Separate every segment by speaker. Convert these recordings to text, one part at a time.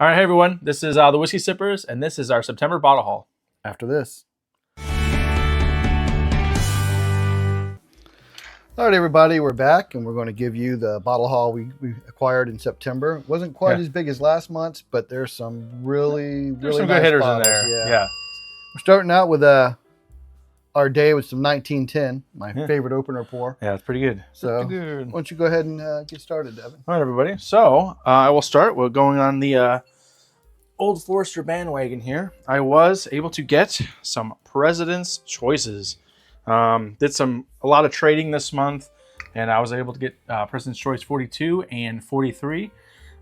Speaker 1: All right, hey everyone. This is the Whiskey Sippers, and this is our September bottle haul.
Speaker 2: After this. All right, everybody, we're back, and we're going to give you the bottle haul we acquired in September. It wasn't quite as big as last month's, but there's some really
Speaker 1: There's some
Speaker 2: nice
Speaker 1: good hitters
Speaker 2: bottles.
Speaker 1: in there. Yeah.
Speaker 2: We're starting out with our day with some 1910, my favorite opener pour.
Speaker 1: Yeah, it's pretty good.
Speaker 2: So
Speaker 1: pretty good.
Speaker 2: why don't you go ahead and get started, Devin?
Speaker 1: All right, everybody. So I will start. We're going on the Old Forester bandwagon here. I was able to get some President's Choices. Did a lot of trading this month, and I was able to get President's Choice 42 and 43.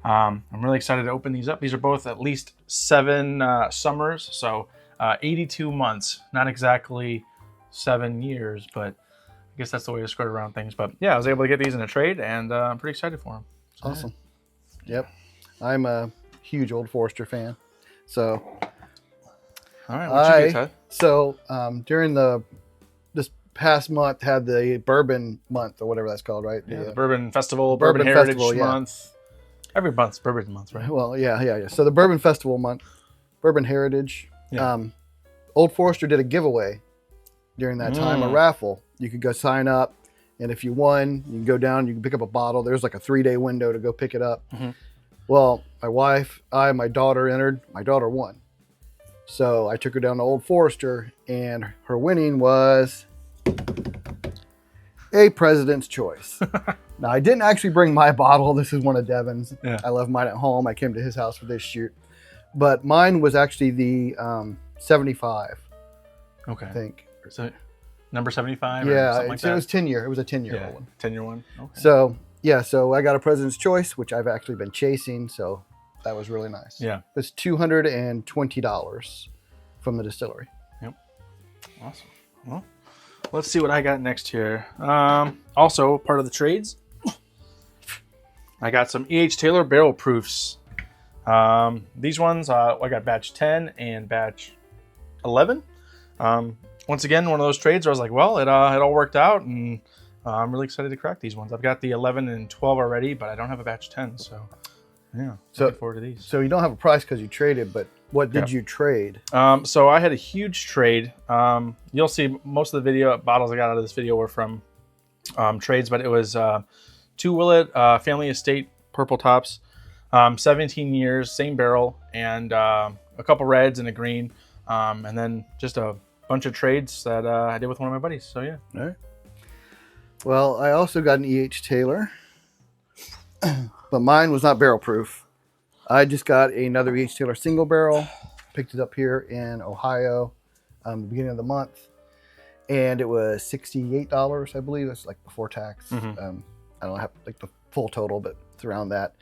Speaker 1: I'm really excited to open these up. These are both at least 7 summers, so 82 months. Not exactly 7 years, but I guess that's the way to skirt around things. But yeah, I was able to get these in a trade, and I'm pretty excited for them. So,
Speaker 2: awesome. Yep. I'm a huge Old Forester fan. So,
Speaker 1: all right, what you get, Ted?
Speaker 2: So, during this past month had the Bourbon month or whatever that's called, right?
Speaker 1: Yeah, the Bourbon Festival, Bourbon Heritage Month. Every month's Bourbon month, right?
Speaker 2: Well, yeah. So the Bourbon Festival month, Bourbon Heritage. Yeah. Old Forester did a giveaway during that time, a raffle. You could go sign up, and if you won, you can go down, you can pick up a bottle. There's like a 3-day window to go pick it up. Mm-hmm. Well, my wife, my daughter entered. My daughter won. So I took her down to Old Forester, and her winning was a President's Choice. Now, I didn't actually bring my bottle. This is one of Devin's. Yeah. I left mine at home. I came to his house for this shoot. But mine was actually the 75.
Speaker 1: Okay.
Speaker 2: I think.
Speaker 1: So number 75?
Speaker 2: Yeah,
Speaker 1: or something like that?
Speaker 2: It was 10-year. It was a 10-year one.
Speaker 1: 10-year one. Okay.
Speaker 2: So, yeah, so I got a President's Choice, which I've actually been chasing. So that was really nice.
Speaker 1: Yeah.
Speaker 2: It was $220 from the distillery.
Speaker 1: Yep. Awesome. Well, let's see what I got next here. Also, part of the trades, I got some E.H. Taylor barrel proofs. These ones, I got batch 10 and batch 11. Once again, one of those trades where I was like, well, it all worked out, and I'm really excited to crack these ones. I've got the 11 and 12 already, but I don't have a batch 10, so yeah, looking forward to these.
Speaker 2: So you don't have a price because you traded, but what did you trade?
Speaker 1: So I had a huge trade. You'll see most of the video bottles I got out of this video were from trades, but it was 2 Willet Family Estate Purple Tops, 17 years, same barrel, and a couple reds and a green, and then just a bunch of trades that I did with one of my buddies. So yeah.
Speaker 2: All right. Well, I also got an E.H. Taylor, but mine was not barrel proof. I just got another E.H. Taylor single barrel, picked it up here in Ohio, the beginning of the month, and it was $68, I believe. That's like before tax. Mm-hmm. I don't have like the full total, but it's around that.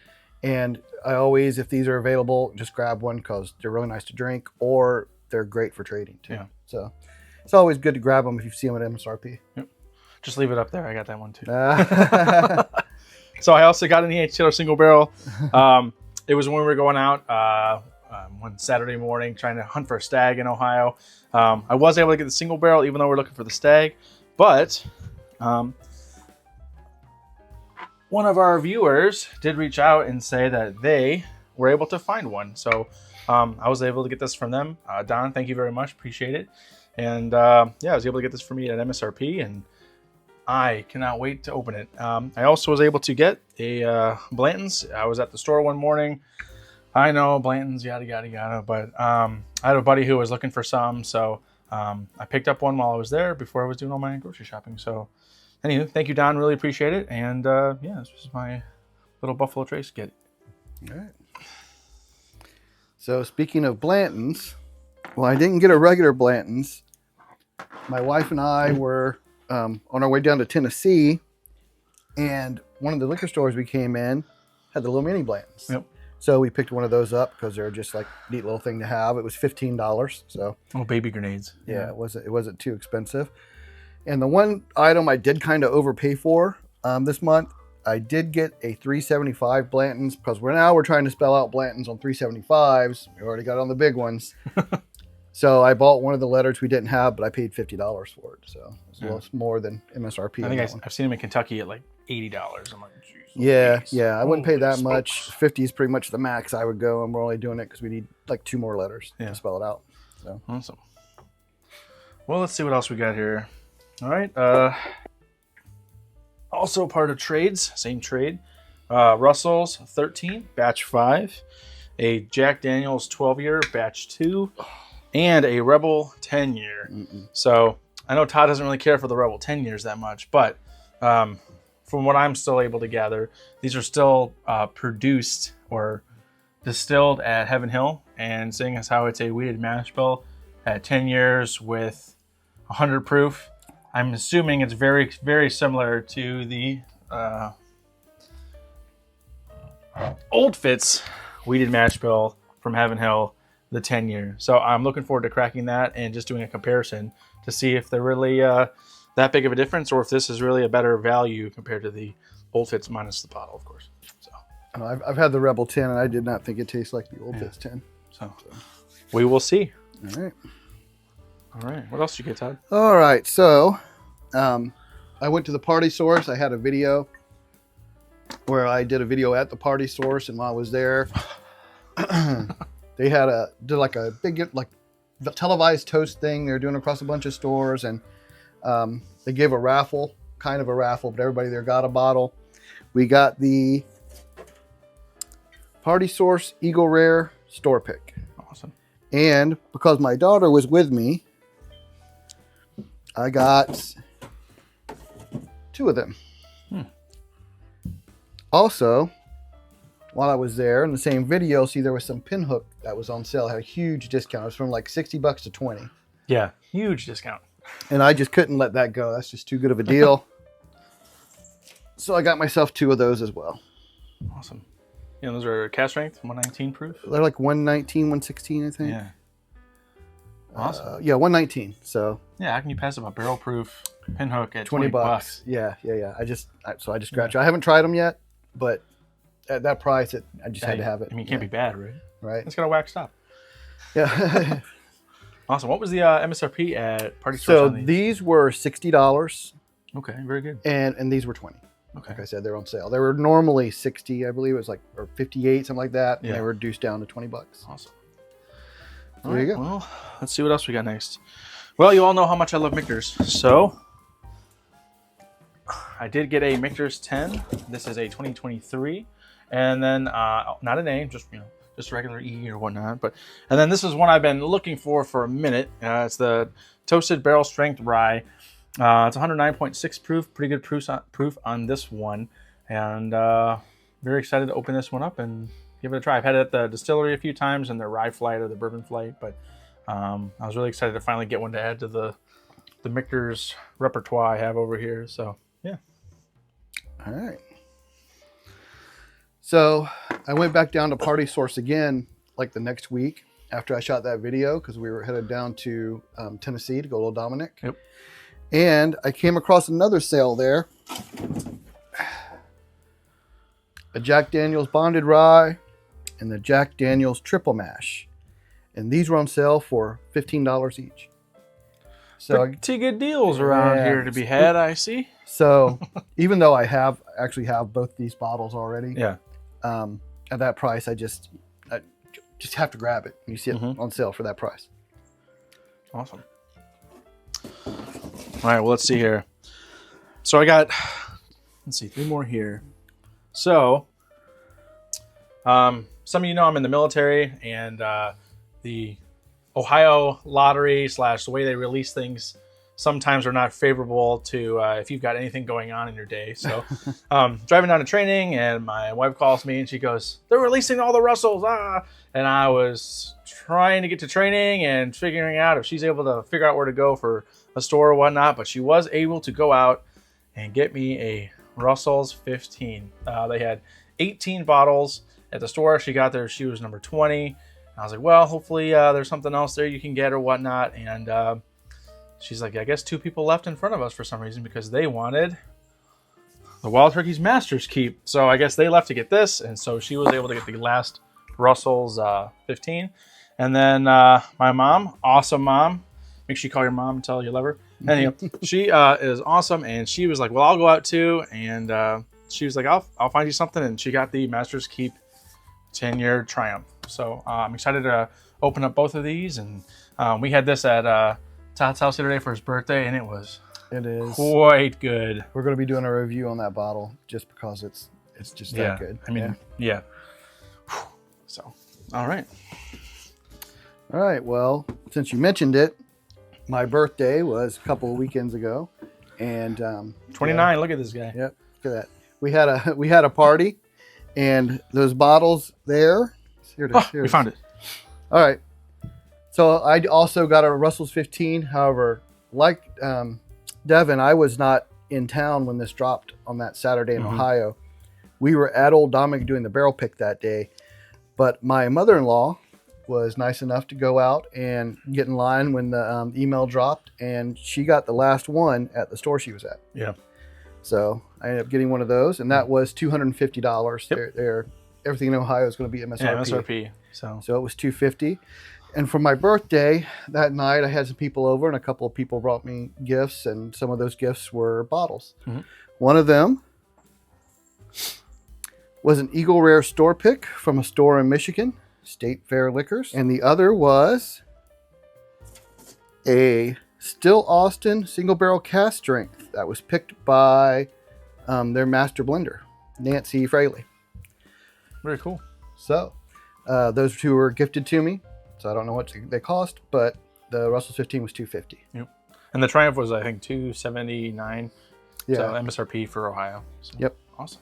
Speaker 2: And I always, if these are available, just grab one because they're really nice to drink, or they're great for trading too. Yeah. So it's always good to grab them if you see them at MSRP. Yep.
Speaker 1: Just leave it up there. I got that one too. So I also got an E.H. Taylor single barrel. It was when we were going out one Saturday morning trying to hunt for a stag in Ohio. I was able to get the single barrel even though we're looking for the stag. But one of our viewers did reach out and say that they were able to find one. So I was able to get this from them. Don, thank you very much. Appreciate it. And I was able to get this for me at MSRP, and I cannot wait to open it. I also was able to get a Blanton's. I was at the store one morning. I know Blanton's, yada, but I had a buddy who was looking for some, so I picked up one while I was there before I was doing all my grocery shopping. So anyway, thank you, Don. Really appreciate it. And this is my little Buffalo Trace get.
Speaker 2: All right. So speaking of Blanton's, well, I didn't get a regular Blanton's. My wife and I were on our way down to Tennessee, and one of the liquor stores we came in had the little mini Blanton's. Yep. So we picked one of those up because they're just like a neat little thing to have. It was $15. So
Speaker 1: baby grenades.
Speaker 2: Yeah, it wasn't too expensive. And the one item I did kind of overpay for this month, I did get a 375 Blanton's because we're trying to spell out Blanton's on 375s. We already got on the big ones. So I bought one of the letters we didn't have, but I paid $50 for it. So it's a little more than MSRP.
Speaker 1: I think I've seen them in Kentucky at like $80. I'm like, geez,
Speaker 2: yeah. I wouldn't pay that
Speaker 1: smokes.
Speaker 2: much. 50 is pretty much the max I would go, and we're only doing it because we need like 2 more letters to spell it out. So
Speaker 1: awesome. Well, let's see what else we got here. All right. Also part of trades, same trade. Russell's 13, batch 5. A Jack Daniel's 12-year, batch 2. And a Rebel 10-year. So I know Todd doesn't really care for the Rebel 10 years that much, but from what I'm still able to gather, these are still produced or distilled at Heaven Hill, and seeing as how it's a wheated mash bill at 10 years with 100 proof, I'm assuming it's very, very similar to the Old Fitz wheated mash bill from Heaven Hill, the 10-year. So I'm looking forward to cracking that and just doing a comparison to see if they're really that big of a difference, or if this is really a better value compared to the Old Fitz minus the bottle, of course. So
Speaker 2: I've had the Rebel 10, and I did not think it tastes like the Old Fitz 10.
Speaker 1: So we will see.
Speaker 2: All right.
Speaker 1: All right. What else did you get, Todd?
Speaker 2: All right. So I went to the Party Source. I had a video where I did a video at the Party Source, and while I was there, they did like a big the televised toast thing they were doing across a bunch of stores, and they gave a raffle, kind of a raffle, but everybody there got a bottle. We got the Party Source Eagle Rare store pick.
Speaker 1: Awesome.
Speaker 2: And because my daughter was with me, I got 2 of them. Also, while I was there in the same video, see there was some pinhook that was on sale. It had a huge discount. It was from like $60 to $20.
Speaker 1: Yeah, huge discount.
Speaker 2: And I just couldn't let that go. That's just too good of a deal. So I got myself 2 of those as well.
Speaker 1: Awesome. Yeah, those are cast strength, 119 proof.
Speaker 2: They're like 119, 116, I think.
Speaker 1: Yeah. Awesome.
Speaker 2: Yeah, 119. So
Speaker 1: yeah, how can you pass up a barrel proof pinhook at
Speaker 2: $20? Yeah. I just grabbed you. I haven't tried them yet, but at that price, I just had to have it.
Speaker 1: I mean, it can't be bad, right?
Speaker 2: Right.
Speaker 1: It's got a wax top.
Speaker 2: Yeah.
Speaker 1: Awesome. What was the MSRP at Party Source?
Speaker 2: So these were $60.
Speaker 1: Okay, very good.
Speaker 2: And these were $20.
Speaker 1: Okay.
Speaker 2: Like I said, they're on sale. They were normally $60, I believe. It was like, or $58, something like that. And
Speaker 1: Yeah.
Speaker 2: they were reduced down to $20.
Speaker 1: Awesome.
Speaker 2: So there you go.
Speaker 1: Well, let's see what else we got next. Well, you all know how much I love Michters. So I did get a Michter's 10. This is a 2023. And then not an A, just regular E or whatnot. And then this is one I've been looking for a minute. It's the Toasted Barrel Strength Rye. It's 109.6 proof, pretty good proof on this one, and very excited to open this one up and give it a try. I've had it at the distillery a few times in their rye flight or the bourbon flight, but I was really excited to finally get one to add to the Michter's repertoire I have over here. So yeah.
Speaker 2: All right. So I went back down to Party Source again, like the next week after I shot that video, because we were headed down to Tennessee to go to Old Dominic.
Speaker 1: Yep.
Speaker 2: And I came across another sale there. A Jack Daniel's Bonded Rye and the Jack Daniel's Triple Mash. And these were on sale for $15 each. So
Speaker 1: pretty good deals around here to be had, I see.
Speaker 2: So even though I actually have both these bottles already,
Speaker 1: Yeah.
Speaker 2: At that price, I just have to grab it. You see it on sale for that price.
Speaker 1: Awesome. All right, well, let's see here. So I got, let's see, 3 more here. So, some of you know I'm in the military, and the Ohio lottery / the way they release things sometimes are not favorable to if you've got anything going on in your day. So, driving down to training, and my wife calls me, and she goes, "They're releasing all the Russells, ah!" And I was trying to get to training and figuring out if she's able to figure out where to go for a store or whatnot, but she was able to go out and get me a Russell's 15. They had 18 bottles at the store. She got there, she was number 20. I was like, well, hopefully there's something else there you can get or whatnot. And she's like, I guess 2 people left in front of us for some reason because they wanted the Wild Turkey's Master's Keep. So I guess they left to get this, and so she was able to get the last Russell's 15. And then my mom, awesome mom. Make sure you call your mom and tell her you love her. Anyhow, she is awesome, and she was like, "Well, I'll go out too." And she was like, "I'll find you something." And she got the Master's Keep 10-year Triumph. So I'm excited to open up both of these. And we had this at Todd's house the other day for his birthday, and it is quite good.
Speaker 2: We're going to be doing a review on that bottle just because it's just that good.
Speaker 1: I mean, yeah. So, all right.
Speaker 2: All right. Well, since you mentioned it, my birthday was a couple of weekends ago, and
Speaker 1: 29. Look at this guy.
Speaker 2: Yep. Look at that. We had a party, and those bottles there. Here it is.
Speaker 1: We found it.
Speaker 2: All right. So I also got a Russell's 15. However, like Devin, I was not in town when this dropped on that Saturday in Ohio. We were at Old Dominic doing the barrel pick that day, but my mother-in-law was nice enough to go out and get in line when the email dropped, and she got the last one at the store she was at.
Speaker 1: Yeah.
Speaker 2: So I ended up getting one of those, and that was $250. Yep. Everything in Ohio is going to be MSRP.
Speaker 1: Yeah, MSRP. So
Speaker 2: it was $250. And for my birthday that night, I had some people over, and a couple of people brought me gifts, and some of those gifts were bottles. One of them was an Eagle Rare store pick from a store in Michigan, State Fair Liquors, and the other was a Still Austin single barrel cask strength that was picked by their master blender, Nancy Fraley.
Speaker 1: Very cool.
Speaker 2: So those two were gifted to me. So I don't know what they cost, but the Russell's 15 was $250.
Speaker 1: Yep. And the Triumph was, I think, $279.
Speaker 2: Yeah.
Speaker 1: So MSRP for Ohio. So,
Speaker 2: yep.
Speaker 1: Awesome.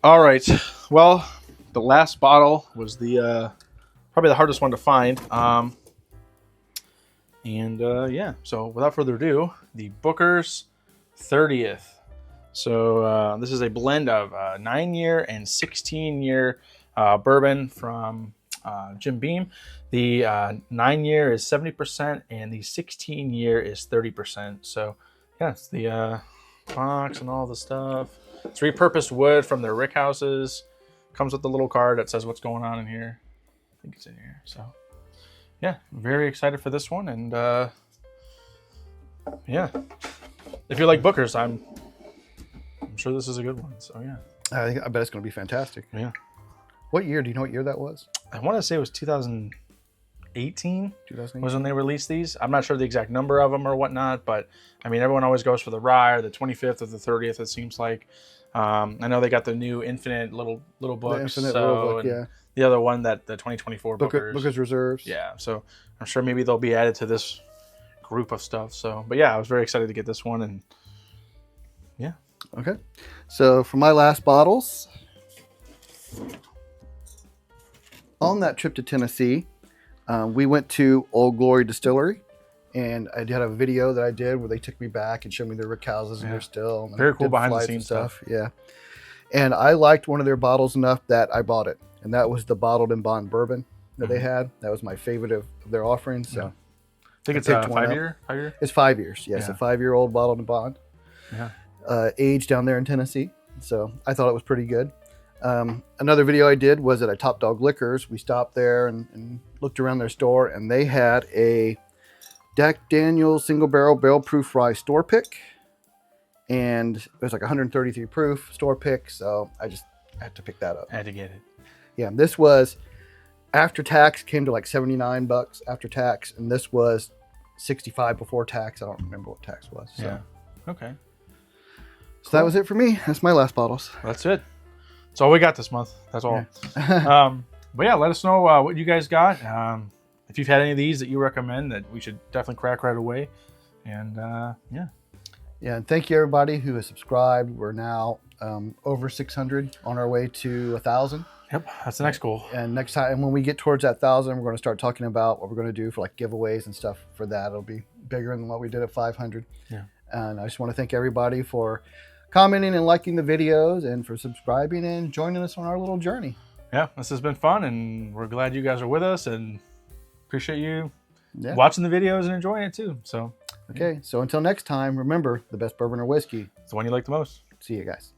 Speaker 1: All right. Well, the last bottle was the probably the hardest one to find. Yeah. So without further ado, the Booker's 30th. So this is a blend of 9-year and 16-year bourbon from Jim Beam. The 9-year is 70% and the 16-year is 30%. So yeah, it's the box and all the stuff. It's repurposed wood from their rick houses. Comes with the little card that says what's going on in here. I think it's in here. So yeah, very excited for this one. And yeah, if you like Booker's, I'm sure this is a good one. So yeah,
Speaker 2: I bet it's going to be fantastic.
Speaker 1: Yeah.
Speaker 2: What year? Do you know what year that was?
Speaker 1: I want to say it was 2018.
Speaker 2: 2018
Speaker 1: was when they released these. I'm not sure the exact number of them or whatnot, but I mean, everyone always goes for the rye or the 25th or the 30th. It seems like. I know they got the new Infinite little books.
Speaker 2: The Infinite little book, yeah.
Speaker 1: The other one that the 2024
Speaker 2: Booker's Reserves.
Speaker 1: Yeah, so I'm sure maybe they'll be added to this group of stuff. So, but yeah, I was very excited to get this one, and yeah.
Speaker 2: Okay, so for my last bottles, on that trip to Tennessee, we went to Old Glory Distillery. And I had a video that I did where they took me back and showed me their rick houses and their still. And
Speaker 1: very cool behind the scenes stuff.
Speaker 2: Yeah. And I liked one of their bottles enough that I bought it. And that was the bottled and bond bourbon that they had. That was my favorite of their offerings. So
Speaker 1: I think it's a 5-year? 5-year?
Speaker 2: It's 5 years. Yes, a 5-year-old bottled and bond.
Speaker 1: Yeah.
Speaker 2: Aged down there in Tennessee. So I thought it was pretty good. Another video I did was at Top Dog Liquors. We stopped there and looked around their store, and they had a Jack Daniel's single barrel proof rye store pick, and it was like 133 proof store pick, so I just had to pick that up.
Speaker 1: I had to get it.
Speaker 2: Yeah, this was after tax, came to like $79 after tax, and this was $65 before tax. I don't remember what tax was. So.
Speaker 1: Yeah. Okay.
Speaker 2: So that was it for me. That's my last bottles.
Speaker 1: That's it. That's all we got this month. That's all. Yeah. But yeah, let us know what you guys got. If you've had any of these that you recommend that we should definitely crack right away. And yeah.
Speaker 2: Yeah, and thank you everybody who has subscribed. We're now over 600 on our way to 1,000.
Speaker 1: Yep, that's the next goal.
Speaker 2: And next time, when we get towards that 1,000, we're going to start talking about what we're going to do for like giveaways and stuff for that. It'll be bigger than what we did at 500.
Speaker 1: Yeah.
Speaker 2: And I just want to thank everybody for commenting and liking the videos and for subscribing and joining us on our little journey.
Speaker 1: Yeah, this has been fun, and we're glad you guys are with us, and appreciate you watching the videos and enjoying it too. So
Speaker 2: okay, so until next time, remember, the best bourbon or whiskey,
Speaker 1: it's the one you like the most.
Speaker 2: See you guys.